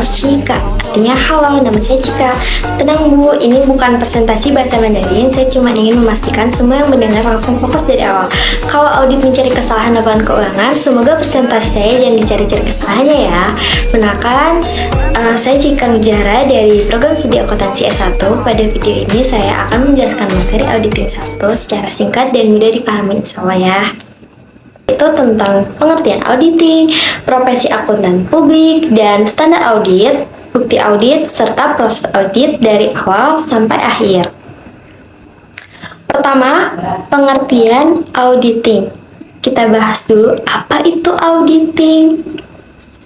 Cika. Artinya halo, nama saya Cika. Tenang Bu, ini bukan presentasi bahasa Mandarin. Saya cuma ingin memastikan semua yang mendengar langsung fokus dari awal. Kalau audit mencari kesalahan laporan keuangan, semoga presentasi saya jangan dicari-cari kesalahannya ya. Mengenalkan, saya Cika Nujara dari program studi akuntansi S1. Pada video ini saya akan menjelaskan materi auditing 1 secara singkat dan mudah dipahami insya Allah ya. Itu tentang pengertian auditing, profesi akuntan publik, dan standar audit, bukti audit, serta proses audit dari awal sampai akhir. Pertama, pengertian auditing. Kita bahas dulu apa itu auditing.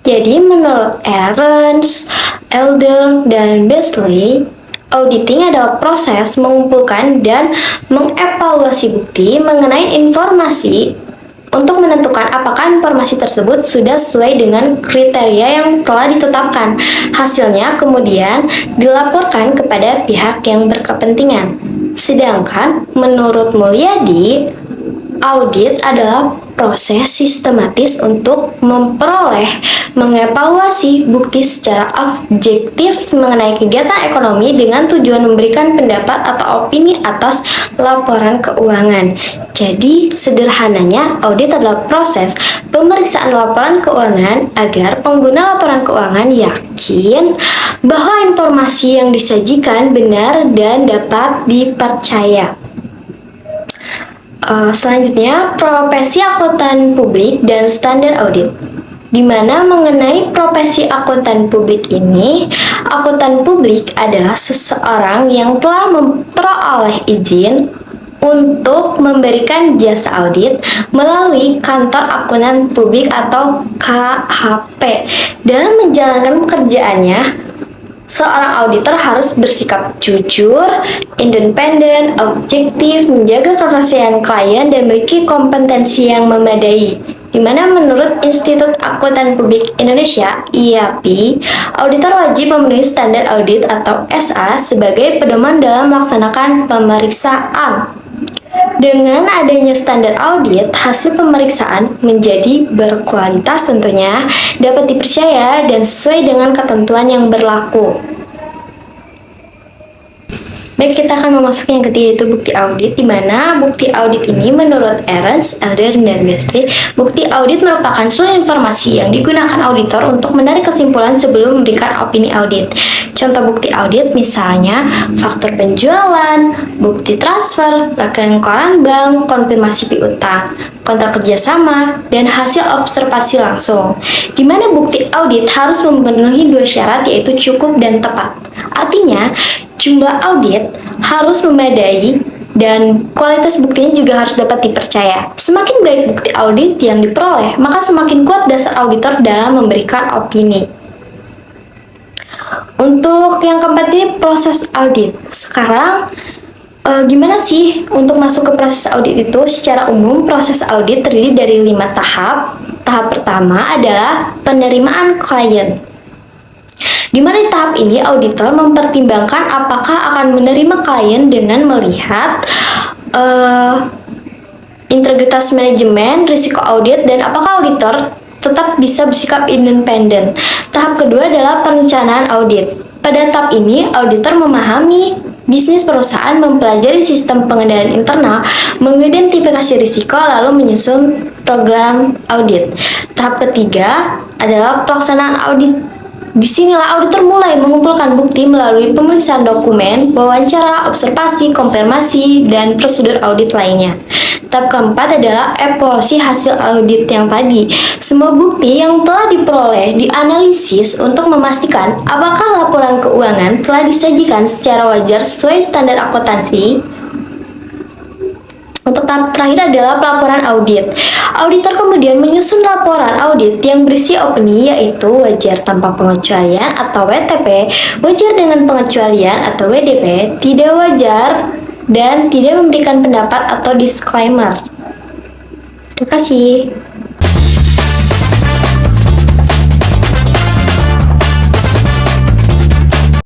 Jadi menurut Ernst, Elder, dan Beasley, auditing adalah proses mengumpulkan dan mengevaluasi bukti mengenai informasi untuk menentukan apakah informasi tersebut sudah sesuai dengan kriteria yang telah ditetapkan. Hasilnya kemudian dilaporkan kepada pihak yang berkepentingan. Sedangkan menurut Mulyadi, audit adalah proses sistematis untuk memperoleh, mengevaluasi bukti secara objektif mengenai kegiatan ekonomi dengan tujuan memberikan pendapat atau opini atas laporan keuangan. Jadi, sederhananya, audit adalah proses pemeriksaan laporan keuangan agar pengguna laporan keuangan yakin bahwa informasi yang disajikan benar dan dapat dipercaya. Selanjutnya, profesi akuntan publik dan standar audit. Di mana mengenai profesi akuntan publik ini, akuntan publik adalah seseorang yang telah memperoleh izin untuk memberikan jasa audit melalui kantor akuntan publik atau KAP. Dalam menjalankan pekerjaannya, seorang auditor harus bersikap jujur, independen, objektif, menjaga kerahasiaan klien, dan memiliki kompetensi yang memadai. Di mana menurut Institut Akuntan Publik Indonesia (IAPI), auditor wajib memenuhi standar audit atau SA sebagai pedoman dalam melaksanakan pemeriksaan. Dengan adanya standar audit, hasil pemeriksaan menjadi berkualitas tentunya, dapat dipercaya dan sesuai dengan ketentuan yang berlaku. Baik, kita akan memasuki yang ketiga, yaitu bukti audit, di mana bukti audit ini menurut Ernst, Elder, dan Beasley, bukti audit merupakan seluruh informasi yang digunakan auditor untuk menarik kesimpulan sebelum memberikan opini audit. Contoh bukti audit misalnya faktur penjualan, bukti transfer, rekening koran bank, konfirmasi piutang, kontrak kerjasama, dan hasil observasi langsung. Di mana bukti audit harus memenuhi dua syarat, yaitu cukup dan tepat. Artinya, jumlah audit harus memadai dan kualitas buktinya juga harus dapat dipercaya. Semakin baik bukti audit yang diperoleh, maka semakin kuat dasar auditor dalam memberikan opini. Untuk yang keempat ini proses audit. Sekarang gimana sih untuk masuk ke proses audit itu? Secara umum proses audit terdiri dari 5 tahap. Tahap pertama adalah penerimaan klien. Di mana di tahap ini auditor mempertimbangkan apakah akan menerima klien dengan melihat integritas manajemen, risiko audit, dan apakah auditor tetap bisa bersikap independen. Tahap kedua adalah perencanaan audit. Pada tahap ini, auditor memahami bisnis perusahaan, mempelajari sistem pengendalian internal, mengidentifikasi risiko, lalu menyusun program audit. Tahap ketiga adalah pelaksanaan audit. Disinilah auditor mulai mengumpulkan bukti melalui pemeriksaan dokumen, wawancara, observasi, konfirmasi, dan prosedur audit lainnya. Tahap keempat adalah evaluasi hasil audit yang tadi. Semua bukti yang telah diperoleh dianalisis untuk memastikan apakah laporan keuangan telah disajikan secara wajar sesuai standar akuntansi. Untuk tahap terakhir adalah pelaporan audit. Auditor kemudian menyusun laporan audit yang berisi opini, yaitu wajar tanpa pengecualian atau WTP, wajar dengan pengecualian atau WDP, tidak wajar, dan tidak memberikan pendapat atau disclaimer. Terima kasih.